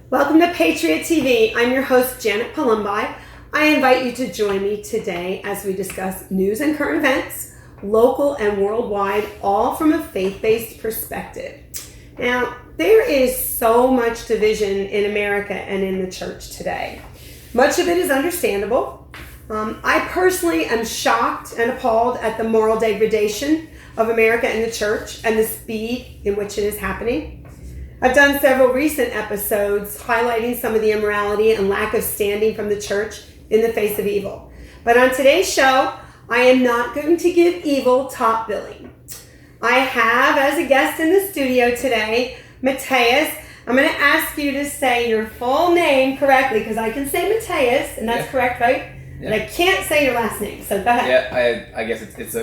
Welcome to Patriot TV. I'm your host, Janet Palumbi. I invite you to join me today as we discuss news and current events, local and worldwide, all from a faith-based perspective. Now, there is so much division in America and in the church today. Much of it is understandable. I personally am shocked and appalled at the moral degradation of America and the church and the speed in which it is happening. I've done several recent episodes highlighting some of the immorality and lack of standing from the church in the face of evil. But on today's show, I am not going to give evil top billing. I have as a guest in the studio today, Matthias. I'm going to ask you to say your full name correctly because I can say Matthias, and that's correct, right? Yeah. But I can't say your last name, so go ahead. Yeah, I guess it's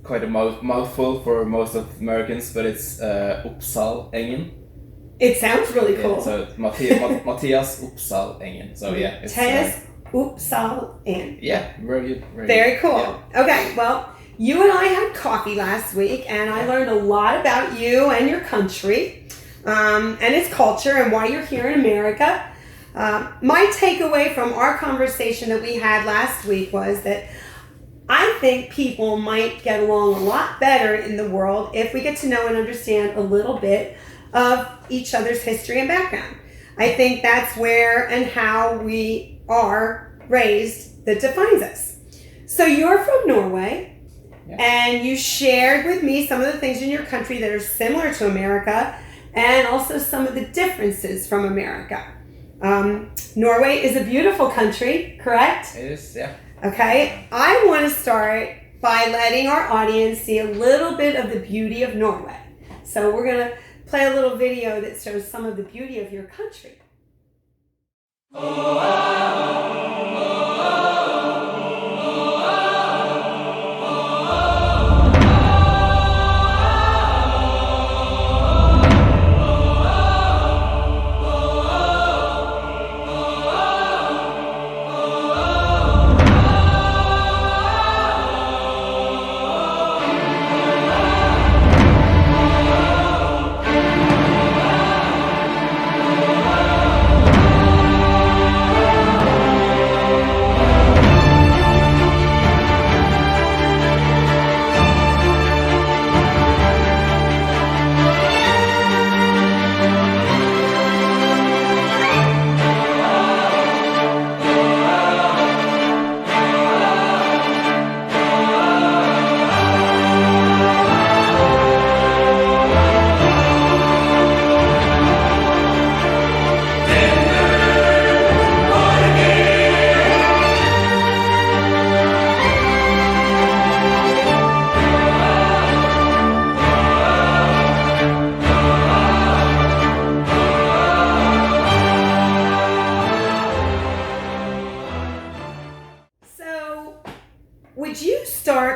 quite a mouthful for most of Americans, but it's Uppsal Engen. It sounds really cool. Yeah, so Matthias Uppsal Engen. So yeah, it's Matthias Uppsal Engen. Yeah, very good. Very cool. Yeah. Okay, well, you and I had coffee last week, and I learned a lot about you and your country, and its culture, and why you're here in America. My takeaway from our conversation that we had last week was that I think people might get along a lot better in the world if we get to know and understand a little bit of each other's history and background. I think that's where and how we are raised that defines us. So you're from Norway, and you shared with me some of the things in your country that are similar to America and also some of the differences from America. Norway is a beautiful country, correct? It is, yeah. Okay, I want to start by letting our audience see a little bit of the beauty of Norway. So we're going to play a little video that shows some of the beauty of your country.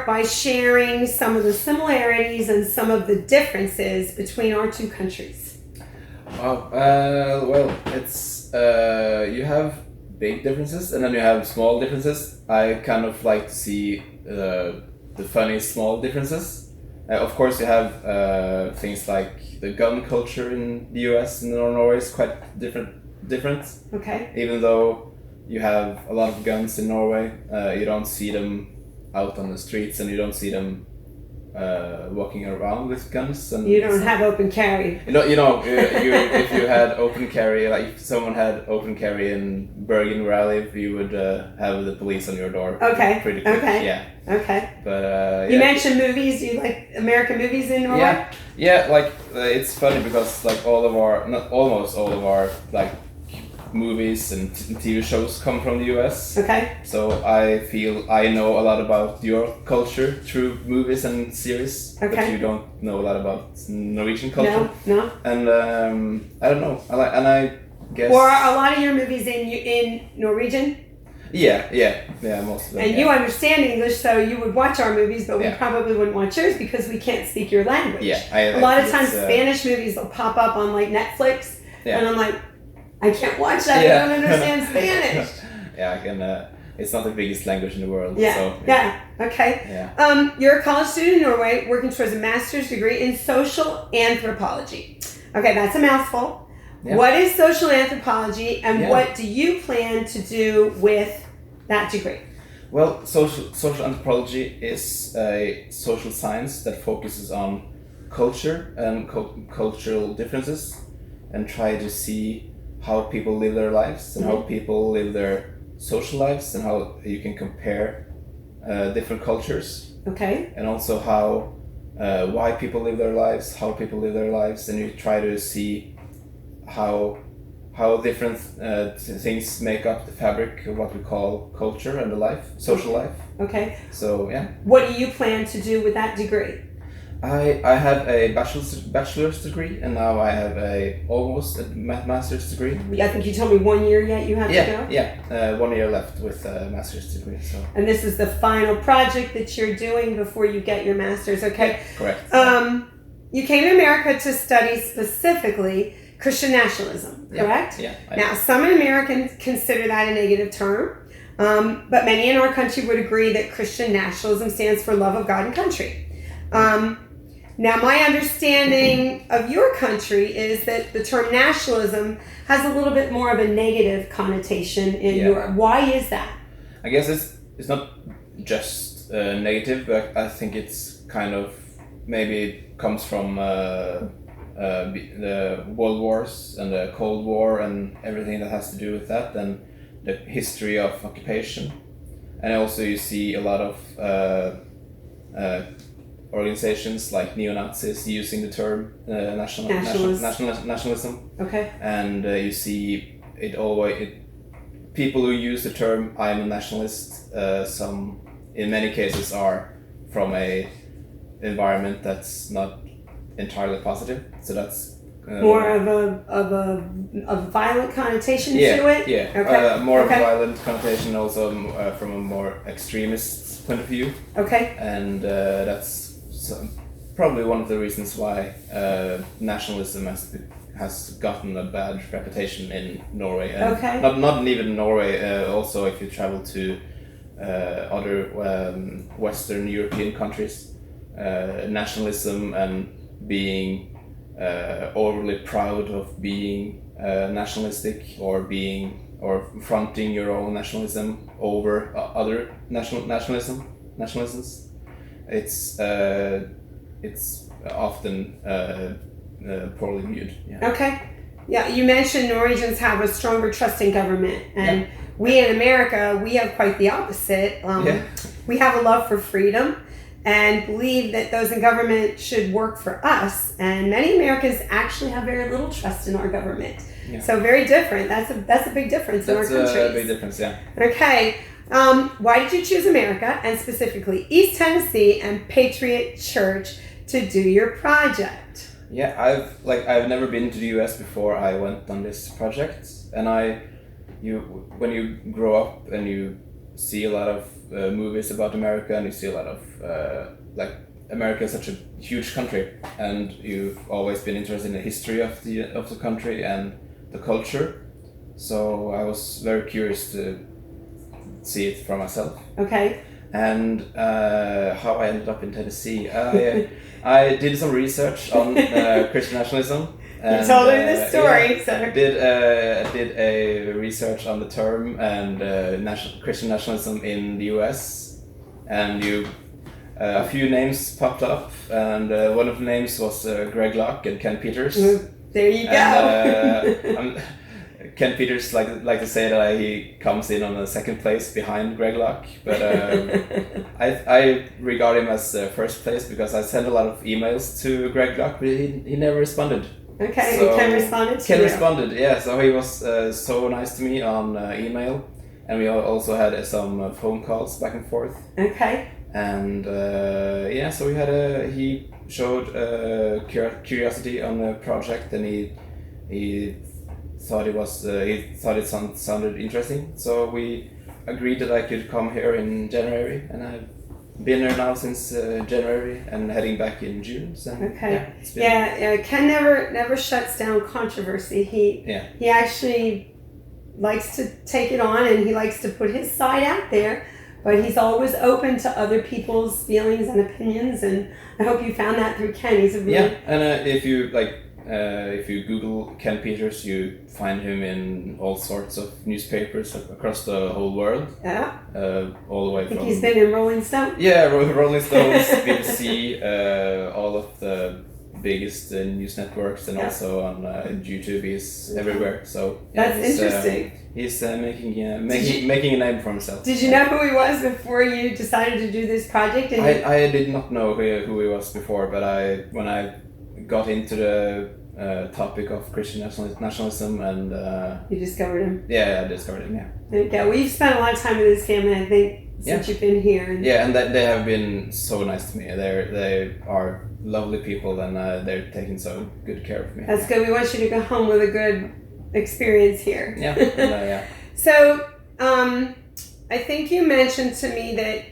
By sharing some of the similarities and some of the differences between our two countries. Wow. Well, it's you have big differences and then you have small differences. I kind of like to see the funny small differences. Of course, you have things like the gun culture in the US and Norway is quite different. Okay. Even though you have a lot of guns in Norway, you don't see them out on the streets, and you don't see them walking around with guns. And you don't have open carry. If you had open carry, like if someone had open carry in Bergen where I live, you would have the police on your door. Okay. Pretty quick. Okay. Yeah. Okay. But you mentioned movies. You like American movies in Norway? Yeah. Like it's funny because like almost all of our like movies and TV shows come from the US. Okay. So I feel I know a lot about your culture through movies and series. Okay. But you don't know a lot about Norwegian culture. No. And I don't know. I guess. Or are a lot of your movies in Norwegian? Yeah, most of them. And you understand English, so you would watch our movies, but we Yeah. probably wouldn't watch yours because we can't speak your language. Yeah, a lot of times Spanish movies will pop up on like Netflix, and I'm like, I can't watch that. I don't understand Spanish. Yeah, I can. It's not the biggest language in the world. Yeah. So, Yeah. Okay. Yeah. You're a college student in Norway working towards a master's degree in social anthropology. Okay, that's a mouthful. Yeah. What is social anthropology, and Yeah. what do you plan to do with that degree? Well, social anthropology is a social science that focuses on culture and cultural differences, and try to see how people live their lives and how people live their social lives, and how you can compare different cultures, Okay. and also how why people live their lives, how people live their lives, and you try to see how different things make up the fabric of what we call culture and the life, social life. Okay. So yeah, What do you plan to do with that degree? I have a bachelor's degree, and now I have almost a master's degree. I think you told me 1 year yet you have to go. Yeah, 1 year left with a master's degree. So And this is the final project that you're doing before you get your master's. Okay. yeah, correct. You came to America to study specifically Christian nationalism, correct? Yeah. Now, some Americans consider that a negative term, but many in our country would agree that Christian nationalism stands for love of God and country. Now, my understanding of your country is that the term nationalism has a little bit more of a negative connotation in Europe. Why is that? I guess it's not just negative, but I think it's kind of maybe comes from the World Wars and the Cold War and everything that has to do with that, and the history of occupation. And also you see a lot of organizations like neo-Nazis using the term nationalism. Okay. And you see people who use the term "I'm a nationalist," some in many cases are from a environment that's not entirely positive. So that's more of a violent connotation to it. Yeah. Okay. More of a violent connotation, also from a more extremist point of view. Okay. And that's probably one of the reasons why nationalism has gotten a bad reputation in Norway. And Okay. Not even Norway. Also, if you travel to other Western European countries, nationalism and being overly proud of being nationalistic, or fronting your own nationalism over other nationalisms. It's often poorly viewed. Yeah. Okay. Yeah, you mentioned Norwegians have a stronger trust in government, and we in America, we have quite the opposite. We have a love for freedom and believe that those in government should work for us. And many Americans actually have very little trust in our government. Yeah. So very different. That's a big difference in our countries. That's a big difference, yeah. Okay. Why did you choose America, and specifically East Tennessee and Patriot Church, to do your project? Yeah, I've never been to the US before I went on this project, and when you grow up and you see a lot of movies about America, and you see a lot of America is such a huge country, and you've always been interested in the history of the country and the culture. So I was very curious to see it for myself. Okay. And how I ended up in Tennessee, I did some research on Christian nationalism. And, you told me this story. So. I did a research on the term and Christian nationalism in the US, and a few names popped up, and one of the names was Greg Locke and Ken Peters. There you go. Ken Peters like to say that he comes in on the second place behind Greg Locke, but I regard him as first place because I sent a lot of emails to Greg Locke, but he never responded. Okay, so Ken responded to you. Ken responded, yeah. So he was so nice to me on email, and we also had some phone calls back and forth. Okay. And so he showed curiosity on the project, and he thought it sounded interesting. So we agreed that I could come here in January, and I've been here now since January and heading back in June. So, okay. Ken never shuts down controversy. He actually likes to take it on, and he likes to put his side out there, but he's always open to other people's feelings and opinions, and I hope you found that through Ken. He's a really... and if you if you Google Ken Peters, you find him in all sorts of newspapers across the whole world. Yeah. All the way I think from... he's been in Rolling Stone. Yeah, Rolling Stones, BBC, all of the biggest news networks, and also on YouTube. He's everywhere. So yeah, that's interesting. He's making a name for himself. Did you know who he was before you decided to do this project? I did not know who he was before, but when I got into the topic of Christian nationalism and you discovered him. Yeah, I discovered him. Yeah. Okay, well, you've spent a lot of time with his family, I think, since you've been here. And they have been so nice to me. They are lovely people, and they're taking so good care of me. That's good. We want you to go home with a good experience here. Yeah. So, I think you mentioned to me that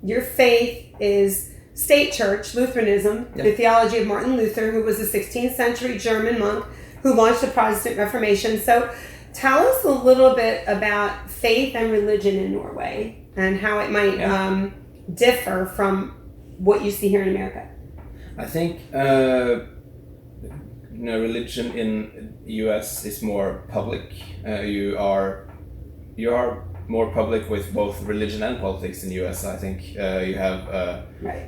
your faith is state church, Lutheranism, the theology of Martin Luther, who was a 16th century German monk who launched the Protestant Reformation. So tell us a little bit about faith and religion in Norway and how it might differ from what you see here in America. I think religion in the US is more public. You are more public with both religion and politics in the US. I think you have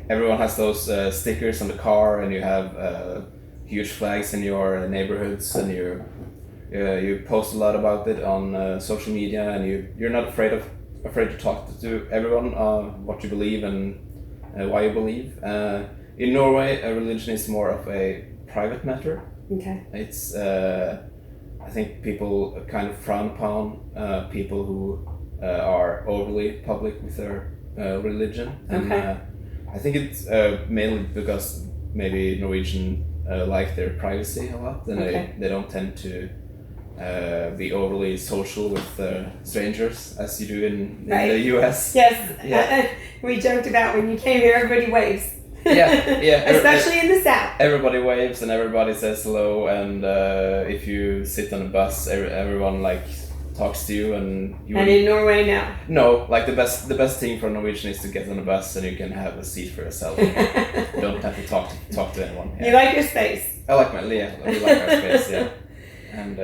everyone has those stickers on the car, and you have huge flags in your neighborhoods, and you post a lot about it on social media, and you're not afraid to talk to everyone what you believe and why you believe. In Norway, religion is more of a private matter. Okay. It's I think people kind of frown upon people who are overly public with their religion. And I think it's mainly because maybe Norwegian like their privacy a lot, and they don't tend to be overly social with strangers as you do in the US. Yes. We joked about when you came here, everybody waves. Especially in the South. Everybody waves and everybody says hello, and if you sit on a bus, everyone talks to you, and in Norway now? No, the best thing for a Norwegian is to get on a bus and you can have a seat for yourself. You don't have to talk to anyone. You like your space. I like we like our space. And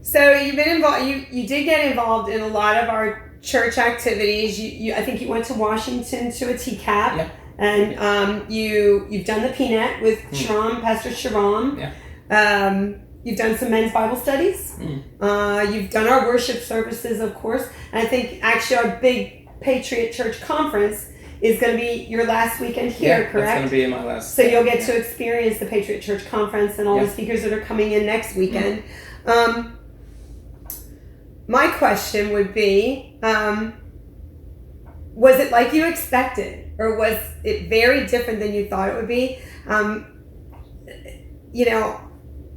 So you've been involved. You did get involved in a lot of our church activities. I think you went to Washington to a TCAP. Yeah. And you've done the PNET with Pastor Sharam. You've done some men's Bible studies. You've done our worship services, of course. And I think actually our big Patriot Church conference is going to be your last weekend here, correct? That's going to be my last. So you'll get to experience the Patriot Church conference and all the speakers that are coming in next weekend. My question would be, was it like you expected? Or was it very different than you thought it would be?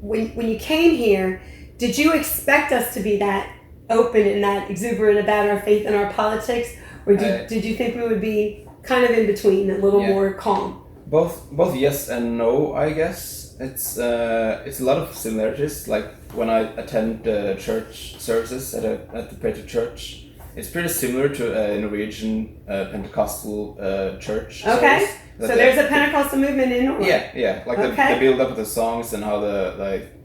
When you came here, did you expect us to be that open and that exuberant about our faith and our politics? Or did you think we would be kind of in between, a little more calm? Both yes and no, I guess. It's a lot of similarities. Like when I attend church services at the Patriot Church, it's pretty similar to a Norwegian Pentecostal church. Okay, so there's a Pentecostal movement in Norway. Yeah. The build up of the songs and how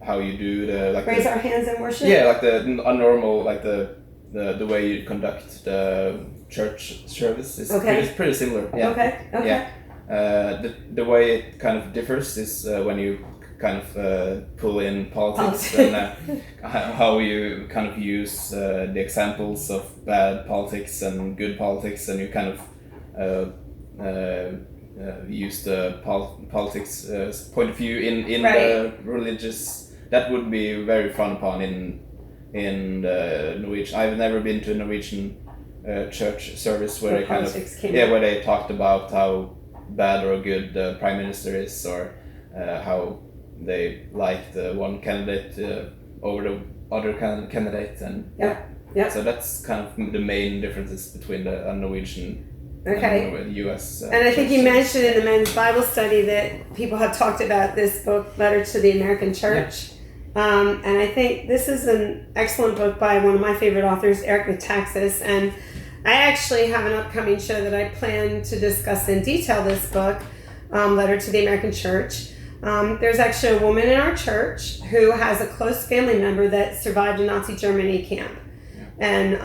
how you do the raise our hands in worship. Yeah, the normal the way you conduct the church service is pretty similar. Yeah. Okay. Yeah. The way it kind of differs is when you kind of pull in politics and how you kind of use the examples of bad politics and good politics, and you kind of use the politics point of view in the religious. That would be very frowned upon in Norwegian. I've never been to a Norwegian church service where they where they talked about how bad or good the prime minister is, or how they like the one candidate over the other candidate, and so that's kind of the main differences between the Norwegian and the U.S. And I think you mentioned in the men's Bible study that people have talked about this book, Letter to the American Church, and I think this is an excellent book by one of my favorite authors, Eric Metaxas, and I actually have an upcoming show that I plan to discuss in detail this book, Letter to the American Church. There's actually a woman in our church who has a close family member that survived a Nazi Germany camp. And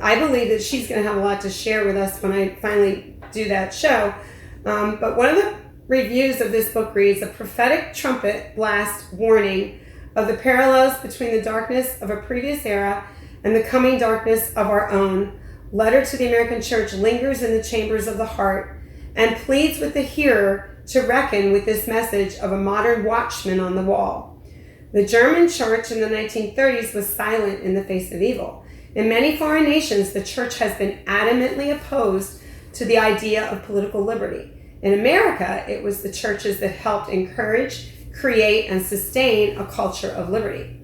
I believe that she's going to have a lot to share with us when I finally do that show. But one of the reviews of this book reads, a prophetic trumpet blast warning of the parallels between the darkness of a previous era and the coming darkness of our own. Letter to the American church lingers in the chambers of the heart and pleads with the hearer to reckon with this message of a modern watchman on the wall. The German church in the 1930s was silent in the face of evil. In many foreign nations, the church has been adamantly opposed to the idea of political liberty. In America, it was the churches that helped encourage, create, and sustain a culture of liberty.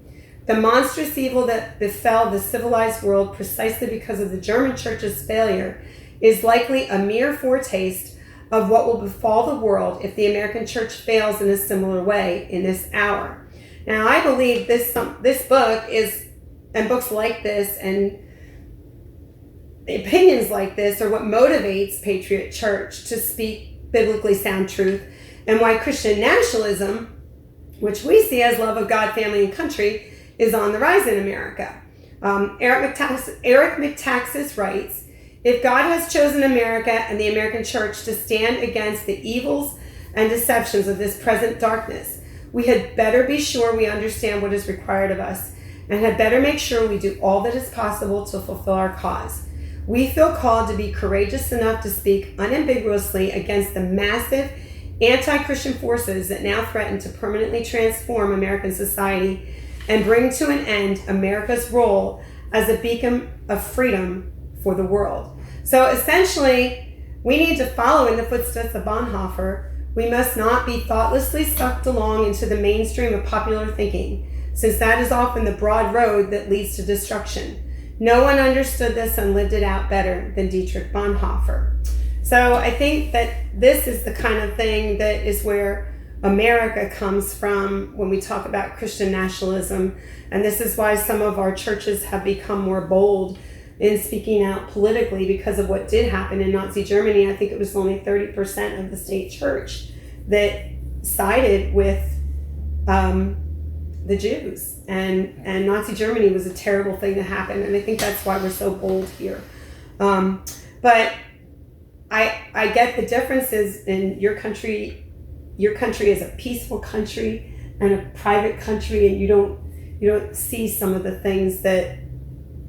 The monstrous evil that befell the civilized world precisely because of the German church's failure is likely a mere foretaste of what will befall the world if the American church fails in a similar way in this hour. Now, I believe this book is, and books like this and opinions like this are what motivates Patriot Church to speak biblically sound truth, and why Christian nationalism, which we see as love of God, family, and country, is on the rise in America. Eric Metaxas writes, if God has chosen America and the American church to stand against the evils and deceptions of this present darkness, we had better be sure we understand what is required of us and had better make sure we do all that is possible to fulfill our cause. We feel called to be courageous enough to speak unambiguously against the massive anti-Christian forces that now threaten to permanently transform American society and bring to an end America's role as a beacon of freedom for the world. So essentially, we need to follow in the footsteps of Bonhoeffer. We must not be thoughtlessly sucked along into the mainstream of popular thinking, since that is often the broad road that leads to destruction. No one understood this and lived it out better than Dietrich Bonhoeffer. So I think that this is the kind of thing that is where America comes from when we talk about Christian nationalism. And this is why some of our churches have become more bold in speaking out politically because of what did happen in Nazi Germany. I think it was only 30% of the state church that sided with the Jews. And Nazi Germany was a terrible thing that happened. And I think that's why we're so bold here. But I get the differences in your country. Your country is a peaceful country and a private country, and you don't see some of the things that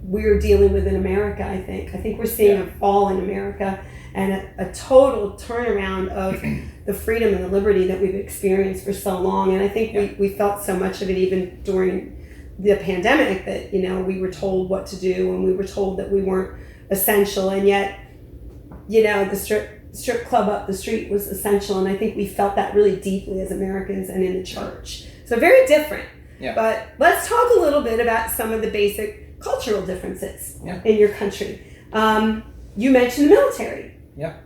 we're dealing with in America. I think we're seeing a fall in America and a total turnaround of the freedom and the liberty that we've experienced for so long. And I think we felt so much of it even during the pandemic that, we were told what to do and we were told that we weren't essential. And yet, the strip club up the street was essential. And I think we felt that really deeply as Americans and in the church. So very different. Yeah. But let's talk a little bit about some of the basic cultural differences in your country. You mentioned the military. Yeah.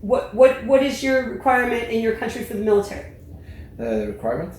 What is your requirement in your country for the military? The requirement?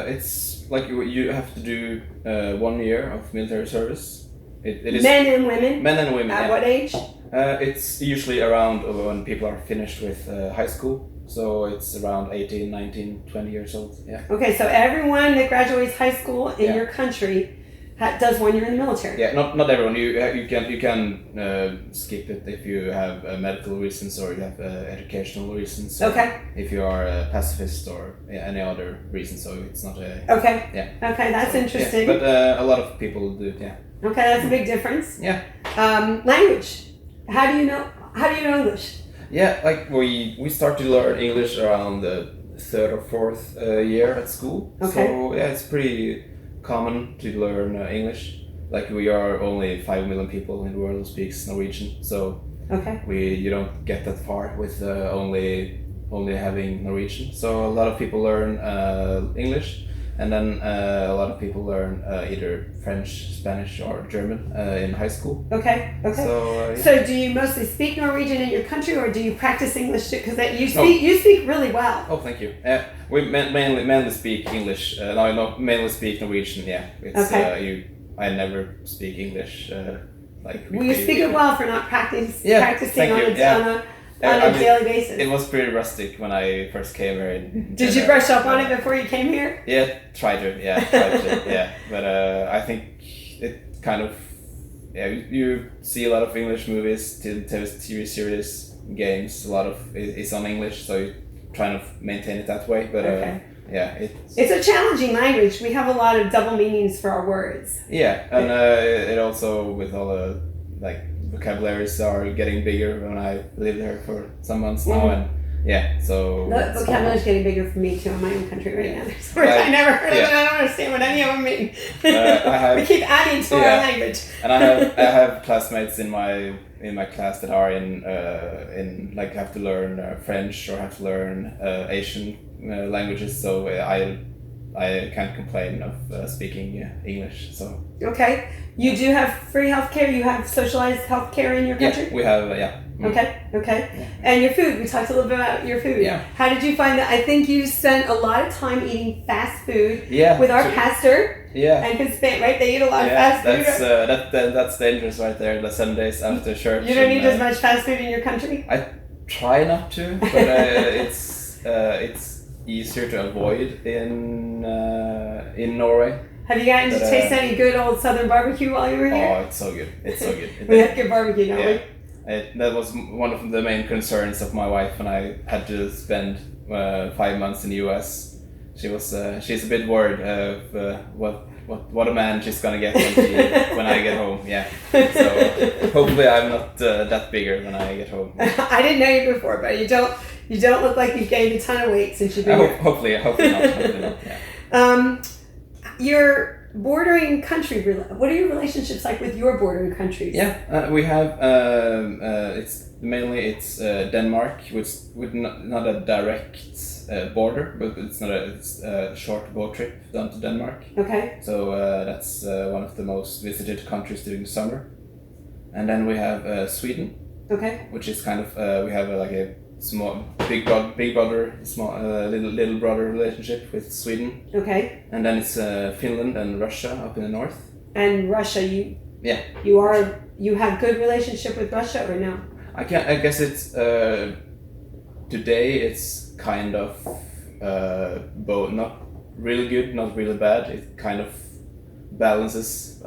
It's like you have to do 1 year of military service. It is men and women? Men and women, At what age? It's usually around when people are finished with high school. So it's around 18, 19, 20 years old. Yeah. Okay, so everyone that graduates high school in your country does 1 year in the military. Yeah, not everyone. You can skip it if you have medical reasons or you have educational reasons. Okay. If you are a pacifist or any other reason, so it's not a. Okay. Yeah. Okay, that's interesting. Yeah. But a lot of people do. Yeah. Okay, that's a big difference. Yeah. Language. How do you know English? Yeah, like we start to learn English around the 3rd or 4th year at school. Okay. So yeah, it's pretty common to learn English. Like we are only 5 million people in the world who speaks Norwegian, so you don't get that far with only having Norwegian. So a lot of people learn English, and then a lot of people learn either French, Spanish, or German in high school. Okay. So do you mostly speak Norwegian in your country, or do you practice English too? Because you speak really well. Oh, thank you. We mainly speak English. No, mainly speak Norwegian. Yeah, it's I never speak English. You speak it well for not practicing on on a daily basis. It was pretty rustic when I first came here. Did you brush up on it before you came here? Yeah, try to. Yeah. But I think it kind of, you see a lot of English movies, TV series, games. A lot of it's on English, so you try to maintain it that way. But it's a challenging language. We have a lot of double meanings for our words. Yeah, and it also, with all the vocabularies are getting bigger when I lived there for some months now, and so the vocabulary's getting bigger for me too in my own country right now. I never heard of it. I don't understand what any of them mean. We keep adding to our language. And I have classmates in my class that are in like have to learn French or have to learn Asian languages. So I can't complain of speaking English. So okay, you do have free healthcare. You have socialized healthcare in your country. Yeah, we have Okay. Yeah. And your food. We talked a little bit about your food. Yeah. How did you find that? I think you spent a lot of time eating fast food. Yeah. With our pastor. Yeah. And Hispanic, right? They eat a lot of fast food. That's dangerous right there. The Sundays after church. You don't eat as much fast food in your country. I try not to, but it's easier to avoid in Norway. Have you gotten to taste any good old Southern barbecue while you were here? Oh, it's so good. It's so good. We have good barbecue, don't we? That was one of the main concerns of my wife when I had to spend 5 months in the US. She's a bit worried of what a man she's gonna get when I get home. Yeah. So hopefully I'm not that bigger when I get home. I didn't know you before, but you don't look like you've gained a ton of weight since you've been here. Hopefully not. Yeah. Your bordering country. What are your relationships like with your bordering countries? Yeah, we have. It's mainly Denmark, which with not a direct border, but it's a short boat trip down to Denmark. Okay. So that's one of the most visited countries during the summer, and then we have Sweden. Okay. Which is kind of we have like a small big brother, small little brother relationship with Sweden. Okay. And then it's Finland and Russia up in the north. And Russia, you have good relationship with Russia or no? I guess it's today it's kind of both, not really good, not really bad. It kind of balances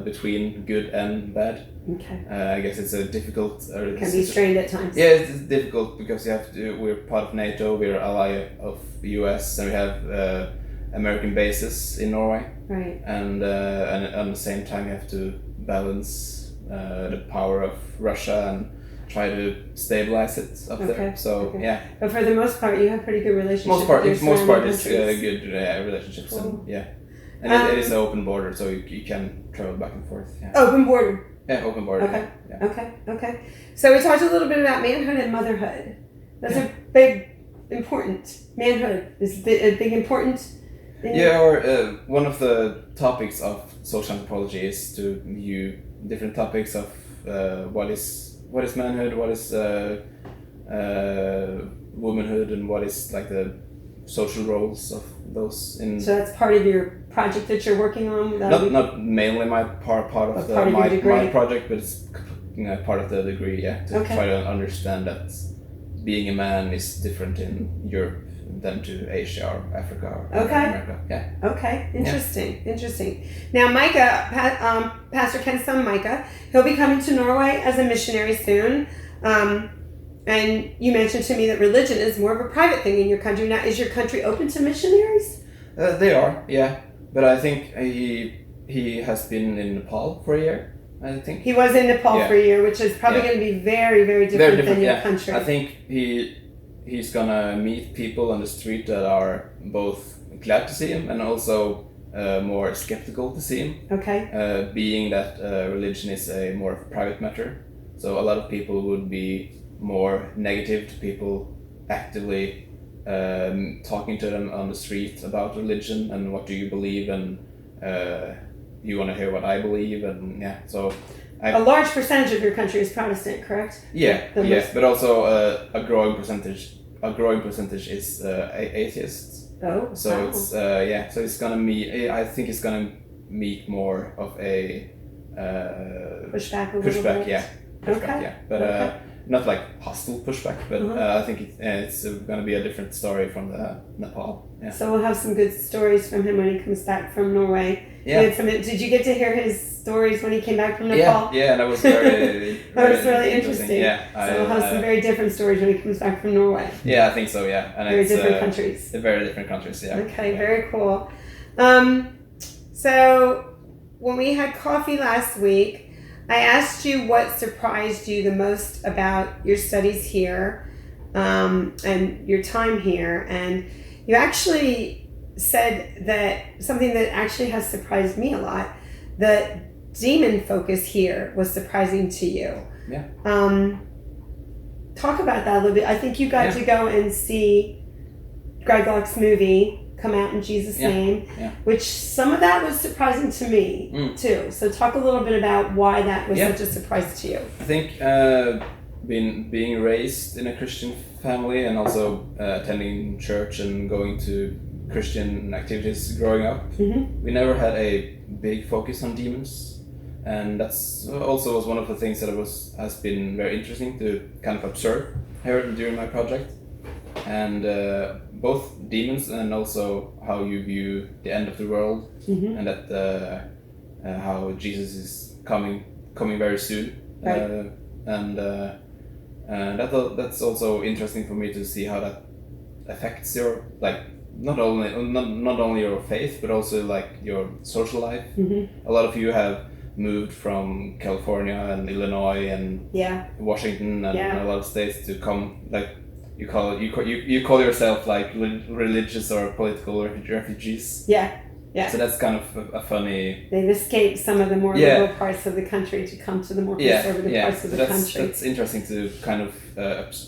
between good and bad. Okay. I guess it's a difficult. It can be strained at times. Yeah, it's difficult because we're part of NATO, we're ally of the US, and we have American bases in Norway. Right. And at the same time, you have to balance the power of Russia and try to stabilize it up there. So yeah. But for the most part, you have pretty good relationships. Most part it's good relationships, cool. And it is an open border, so you can travel back and forth. Yeah. Open border. Yeah, open border. Okay. Yeah. Okay. So we talked a little bit about manhood and motherhood. Those are big, important. Manhood is a big important. One of the topics of social anthropology is to view different topics of what is manhood, what is womanhood, and what is like the social roles of those in. So that's part of your project that you're working on. Not mainly my part of my project, but it's part of the degree. Yeah, to try to understand that being a man is different in Europe than to Asia or Africa or America. Yeah. Okay. Interesting. Now, Micah, Pastor Ken's son Micah, he'll be coming to Norway as a missionary soon. And you mentioned to me that religion is more of a private thing in your country. Now, is your country open to missionaries? They are, yeah. But I think he has been in Nepal for a year, I think. He was in Nepal for a year, which is probably going to be very, very different than your country. I think he's going to meet people on the street that are both glad to see him and also more skeptical to see him. Okay. Being that religion is a more private matter. So a lot of people would be more negative to people actively talking to them on the street about religion and what do you believe, and you want to hear what I believe, and so a large percentage of your country is Protestant, correct? But also a growing percentage is atheists. Oh, so it's so it's gonna meet. I think it's gonna meet more of a pushback. Pushback, yeah. not like hostile pushback, but Uh-huh. I think it's going to be a different story from the Nepal. Yeah. So we'll have some good stories from him when he comes back from Norway. Yeah. Did you get to hear his stories when he came back from Nepal? Yeah, that was very, That was really interesting. Yeah, So we'll have some very different stories when he comes back from Norway. Yeah, I think so. Yeah, and Very it's different countries. very different countries. Yeah. Okay, Yeah. very cool. So when we had coffee last week, I asked you what surprised you the most about your studies here and your time here, and you actually said that something that actually has surprised me a lot, the demon focus here was surprising to you. Yeah. Talk about that a little bit. I think you got to go and see Greg Locke's movie come out in Jesus' name, which some of that was surprising to me too. So talk a little bit about why that was such a surprise to you. I think being raised in a Christian family and also attending church and going to Christian activities growing up, we never had a big focus on demons, and that's also was one of the things that has been very interesting to kind of observe here during my project, and both demons and also how you view the end of the world, and that how Jesus is coming very soon, right. and that's also interesting for me to see how that affects your not only your faith but also like your social life. A lot of you have moved from California and Illinois and Washington and a lot of states to come, like you call yourself like religious or political refugees. So that's kind of a funny. They've escaped some of the more liberal parts of the country to come to the more conservative parts of the country. That's interesting to kind of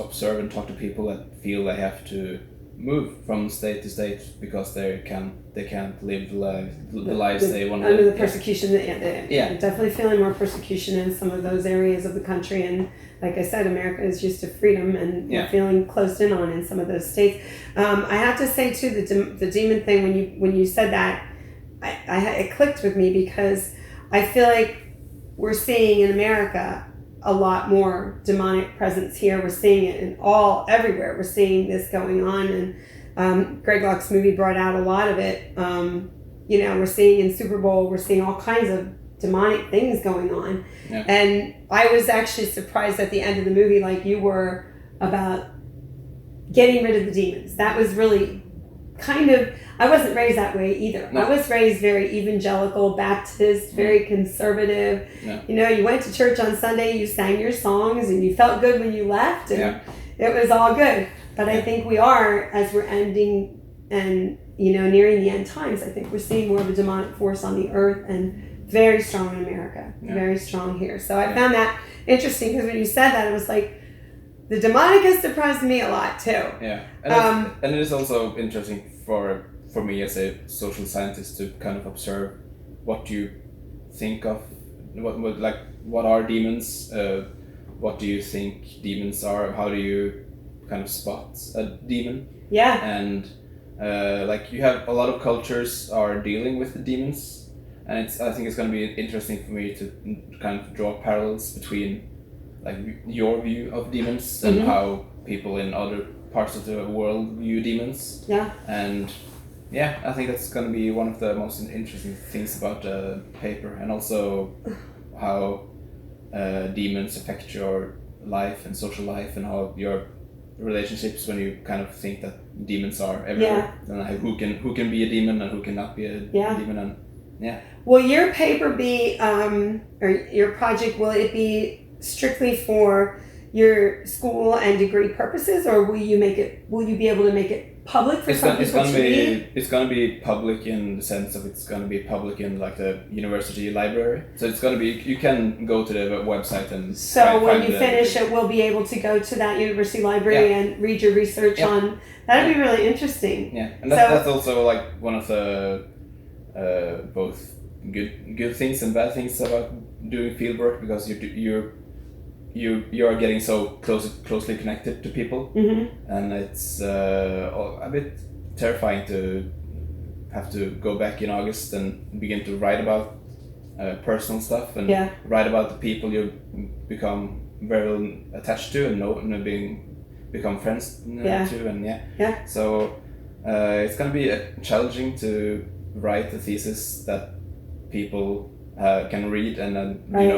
observe and talk to people that feel they have to move from state to state because they can't live the lives they want to live. Under the persecution, they're definitely feeling more persecution in some of those areas of the country. And like I said, America is used to freedom, and we're feeling closed in on in some of those states. I have to say too, the demon thing, when you said that, it clicked with me because I feel like we're seeing in America a lot more demonic presence here. We're seeing it everywhere. We're seeing this going on, and Greg Locke's movie brought out a lot of it. We're seeing in Super Bowl, we're seeing all kinds of demonic things going on. And I was actually surprised at the end of the movie, like you were, about getting rid of the demons. That was really kind of, I wasn't raised that way either. No. I was raised very evangelical, Baptist, very conservative. You went to church on Sunday, you sang your songs, and you felt good when you left, and it was all good. But I think we are, as we're ending and nearing the end times, I think we're seeing more of a demonic force on the earth, and very strong in America, very strong here. So I found that interesting because when you said that, it was like, the demonic has surprised me a lot too. And it is also interesting for me as a social scientist to kind of observe what you think of what are demons, what do you think demons are, how do you kind of spot a demon. And you have a lot of cultures are dealing with the demons, and I think it's going to be interesting for me to kind of draw parallels between like your view of demons and how people in other parts of the world view demons. And I think that's going to be one of the most interesting things about the paper, and also how demons affect your life and social life, and how your relationships when you kind of think that demons are everywhere, and who can be a demon and who cannot be a demon. And will your paper be or your project, will it be strictly for your school and degree purposes, or will you be able to make it public for some people to read? It's going to be public in the sense of it's going to be public in like the university library. So it's going to be, you can go to the website and when you finish it, we'll be able to go to that university library and read your research on. That'd be really interesting. And that's also like one of the both good things and bad things about doing fieldwork, because you are getting so closely connected to people, and it's a bit terrifying to have to go back in August and begin to write about personal stuff and write about the people you become very well attached to and become friends to, and Yeah. So it's gonna be challenging to write a thesis that people can read, and then Right.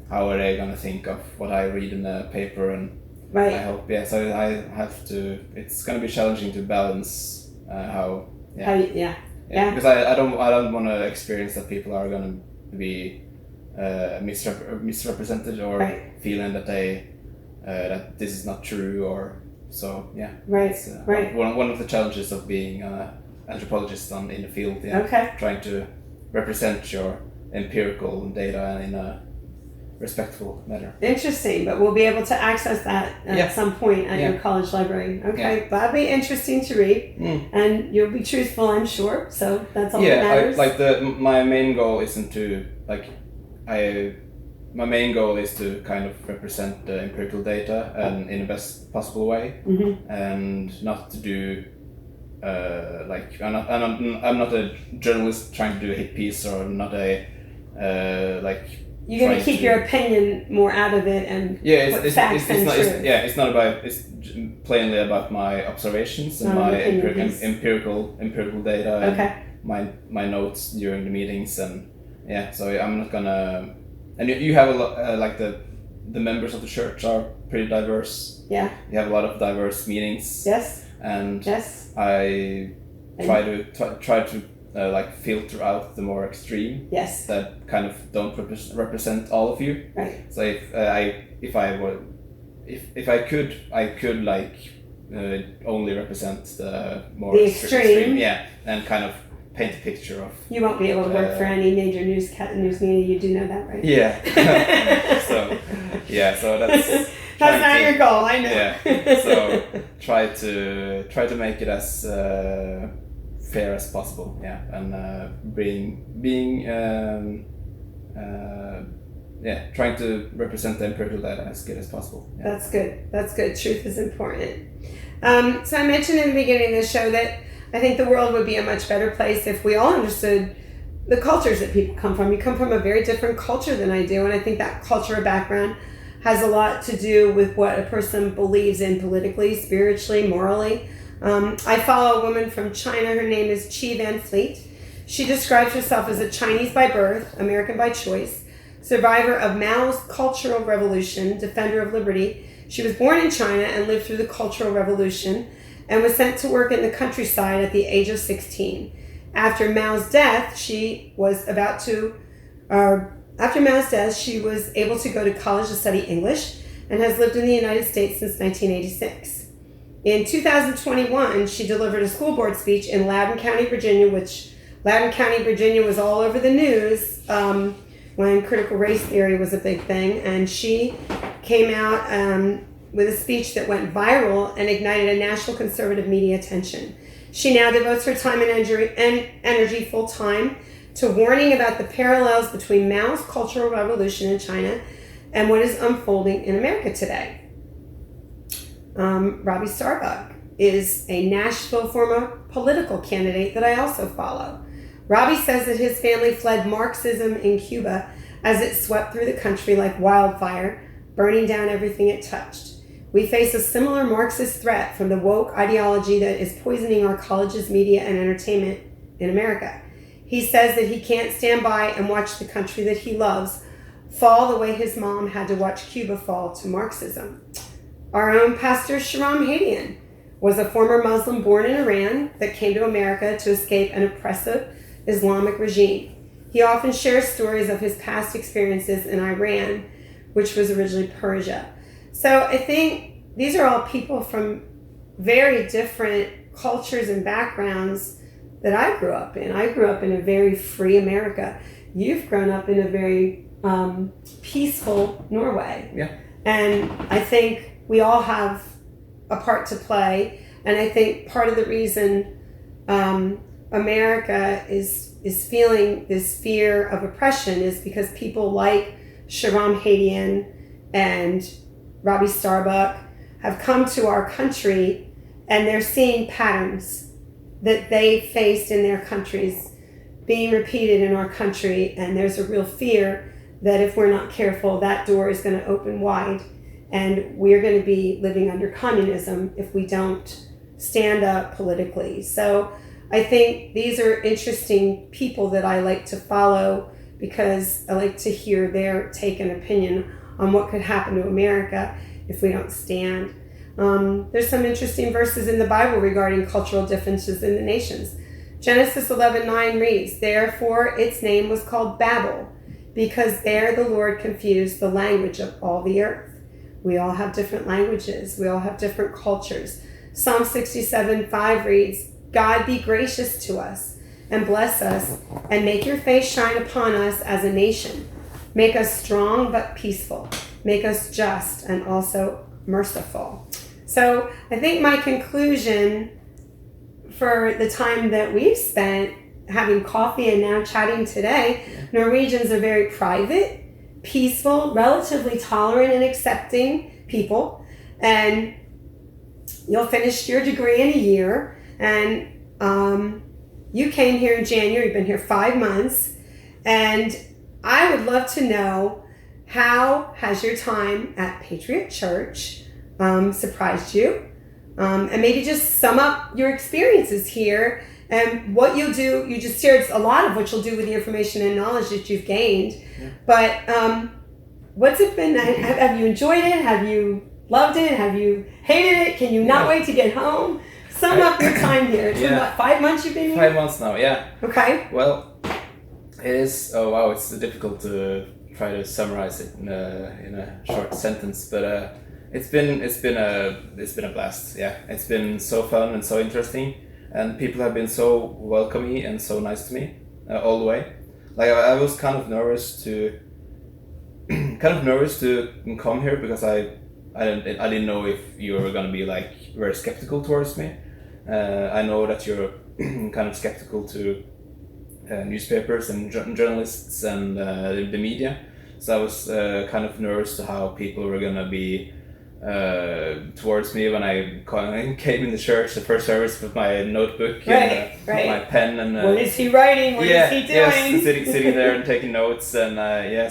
how are they gonna think of what I read in the paper, and Right. I hope so I have to. It's gonna be challenging to balance how. Yeah. Because I don't want to experience that people are gonna be misrepresented or Right. feeling that that this is not true, or so Right. It's, Right. one of the challenges of being an anthropologist in the field. Yeah. Okay. Trying to represent your empirical data in a respectful manner. Interesting, but we'll be able to access that at some point at your college library. Okay, that'll be interesting to read, and you'll be truthful, I'm sure. So that's all that matters. My main goal isn't to my main goal is to kind of represent the empirical data and in the best possible way, and not to do I'm not a journalist trying to do a hit piece, or not a You're going to keep your opinion more out of it, and it's not about, it's plainly about my observations and my empirical data and my notes during the meetings, and so I'm not gonna. And you have a lot the members of the church are pretty diverse. Yeah, you have a lot of diverse meetings. Yes, and yes, I try to filter out the more extreme. Yes. That kind of don't represent all of you. Right. So if I could only represent the more extreme. And kind of paint a picture of. You won't be able to work for any major news media. You do know that, right? Yeah. So that's. That's not your goal. I know. Yeah. So try to make it as fair as possible, and trying to represent the empirical data as good as possible. Yeah. That's good. Truth is important. So I mentioned in the beginning of the show that I think the world would be a much better place if we all understood the cultures that people come from. You come from a very different culture than I do, and I think that cultural background has a lot to do with what a person believes in politically, spiritually, morally. I follow a woman from China. Her name is Chi Van Fleet. She describes herself as a Chinese by birth, American by choice, survivor of Mao's Cultural Revolution, defender of liberty. She was born in China and lived through the Cultural Revolution and was sent to work in the countryside at the age of 16. After Mao's death, she was able to go to college to study English and has lived in the United States since 1986. In 2021, she delivered a school board speech in Loudoun County, Virginia, which Loudoun County, Virginia was all over the news when critical race theory was a big thing. And she came out with a speech that went viral and ignited a national conservative media attention. She now devotes her time and energy full-time to warning about the parallels between Mao's Cultural Revolution in China and what is unfolding in America today. Robbie Starbuck is a Nashville former political candidate that I also follow. Robbie says that his family fled Marxism in Cuba as it swept through the country like wildfire, burning down everything it touched. We face a similar Marxist threat from the woke ideology that is poisoning our colleges, media, and entertainment in America. He says that he can't stand by and watch the country that he loves fall the way his mom had to watch Cuba fall to Marxism. Our own Pastor Shahram Hadian was a former Muslim born in Iran that came to America to escape an oppressive Islamic regime. He often shares stories of his past experiences in Iran, which was originally Persia. So I think these are all people from very different cultures and backgrounds that I grew up in. I grew up in a very free America. You've grown up in a very peaceful Norway. Yeah. And I think we all have a part to play. And I think part of the reason America is feeling this fear of oppression is because people like Shahram Hadian and Robbie Starbuck have come to our country, and they're seeing patterns that they faced in their countries being repeated in our country, and there's a real fear that if we're not careful, that door is going to open wide and we're going to be living under communism if we don't stand up politically. So I think these are interesting people that I like to follow because I like to hear their take and opinion on what could happen to America if we don't stand. There's some interesting verses in the Bible regarding cultural differences in the nations. Genesis 11:9 reads, "Therefore its name was called Babel, because there the Lord confused the language of all the earth." We all have different languages. We all have different cultures. Psalm 67:5 reads, "God be gracious to us and bless us and make your face shine upon us as a nation. Make us strong but peaceful. Make us just and also merciful." So I think my conclusion for the time that we've spent having coffee and now chatting today, Norwegians are very private, peaceful, relatively tolerant and accepting people. And you'll finish your degree in a year. And you came here in January, you've been here 5 months. And I would love to know, how has your time at Patriot Church surprised you? And maybe just sum up your experiences here and what you'll do. You just shared a lot of what you'll do with the information and knowledge that you've gained. Yeah. But what's it been? Have you enjoyed it? Have you loved it? Have you hated it? Can you not wait to get home? Sum up your time here. It's been, what, 5 months you've been here? 5 months now, yeah. Okay. Well, it is, oh wow, it's difficult to try to summarize it in a short sentence, but it's been a blast. Yeah, it's been so fun and so interesting, and people have been so welcoming and so nice to me all the way. Like I was kind of nervous to come here because I didn't know if you were gonna be like very skeptical towards me. I know that you're kind of skeptical to newspapers and journalists and the media, so I was kind of nervous to how people were gonna be towards me when I came in the church, the first service, with my notebook and my pen and what is he writing? What is he doing? Yes, sitting there and taking notes, and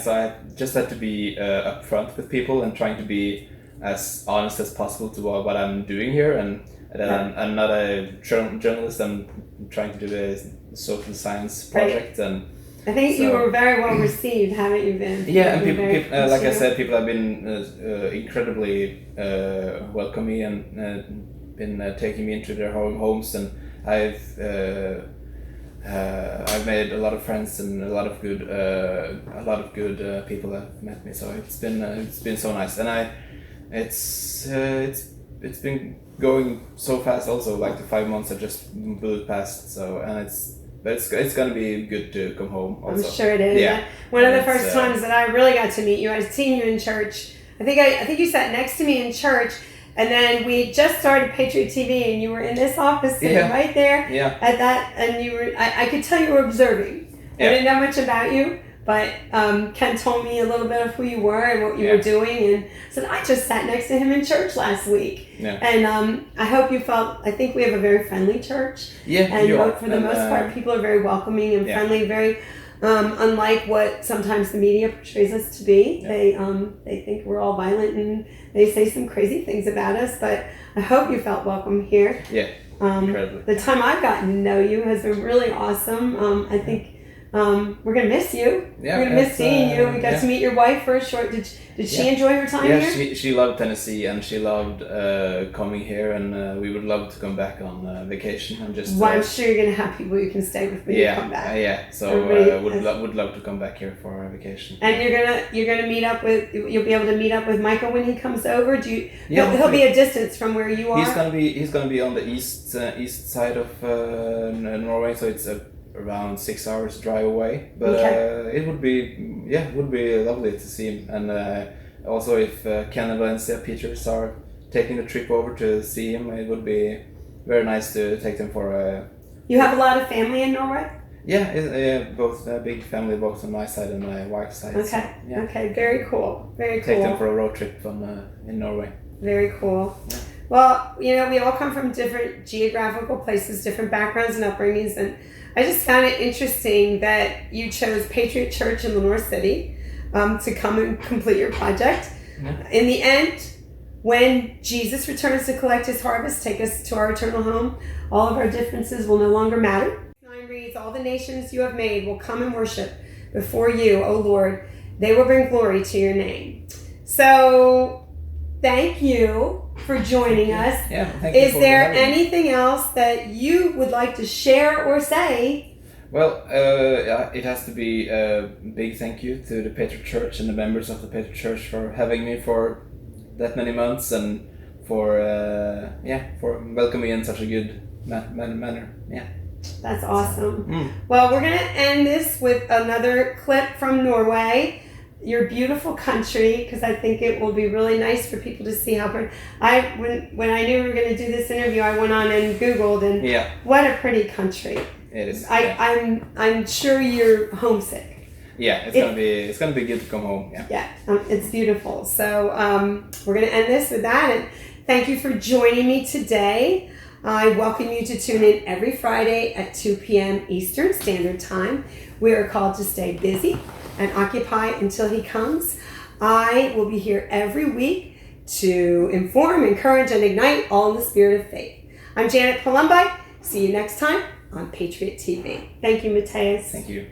so I just had to be upfront with people and trying to be as honest as possible to what I'm doing here, and I'm not a journalist. I'm trying to do a social science project, and I think you were very well received, haven't you been? Yeah, and people like I said, people have been incredibly welcoming and been taking me into their homes, and I've made a lot of friends and a lot of good people have met me. So it's been so nice, and it's been going so fast. Also, like the 5 months have just blew past. So it's gonna be good to come home also. I'm sure it is. Yeah. One of the first times that I really got to meet you, I'd seen you in church. I think you sat next to me in church, and then we just started Patriot TV, and you were in this office sitting right there at that, and you were. I could tell you were observing. I didn't know much about you, but Ken told me a little bit of who you were and what you were doing, and said I just sat next to him in church last week. Yeah. And I hope you felt. I think we have a very friendly church. Yeah, and for the most part, people are very welcoming and friendly. Very unlike what sometimes the media portrays us to be. Yeah. They think we're all violent and they say some crazy things about us. But I hope you felt welcome here. Yeah, incredibly. The time I've gotten to know you has been really awesome. I think. We're gonna miss you. Yeah, we're gonna miss seeing you. We got to meet your wife for a short. Did she enjoy her time here? Yeah, she loved Tennessee, and she loved coming here, and we would love to come back on vacation and just. Well, I'm sure you're gonna have people you can stay with when you come back. So would love to come back here for our vacation. And you're gonna meet up with. You'll be able to meet up with Michael when he comes over. He'll be a distance from where you are. He's gonna be on the east side of Norway, so it's around 6 hours drive away, but it would be lovely to see him, and also if Ken and Valencia Peters are taking the trip over to see him, it would be very nice to take them for a. You have a lot of family in Norway? Yeah, both big family, both on my side and my wife's side. Okay, so, okay, very cool, very cool. Take them for a road trip in Norway. Very cool. Yeah. Well, we all come from different geographical places, different backgrounds and upbringings, and I just found it interesting that you chose Patriot Church in Lenore City to come and complete your project. In the end, when Jesus returns to collect his harvest, take us to our eternal home, all of our differences will no longer matter. 9 reads, all the nations you have made will come and worship before you, O Lord. They will bring glory to your name. So, thank you for joining us. Yeah, thank you. Is for there having me. anything else that you would like to share or say? Well, it has to be a big thank you to the Petra Church and the members of the Petra Church for having me for that many months and for welcoming me in such a good manner. Yeah. That's awesome. Well, we're going to end this with another clip from Norway, your beautiful country, because I think it will be really nice for people to see how pretty. When I knew we were going to do this interview, I went on and Googled, and what a pretty country. It is. I'm sure you're homesick. Yeah, it's gonna be good to come home. Yeah. It's beautiful. So we're gonna end this with that, and thank you for joining me today. I welcome you to tune in every Friday at 2 p.m. Eastern Standard Time. We are called to stay busy and occupy until he comes. I will be here every week to inform, encourage, and ignite all in the spirit of faith. I'm Janet Palumbi. See you next time on Patriot TV. Thank you, Matthias. Thank you.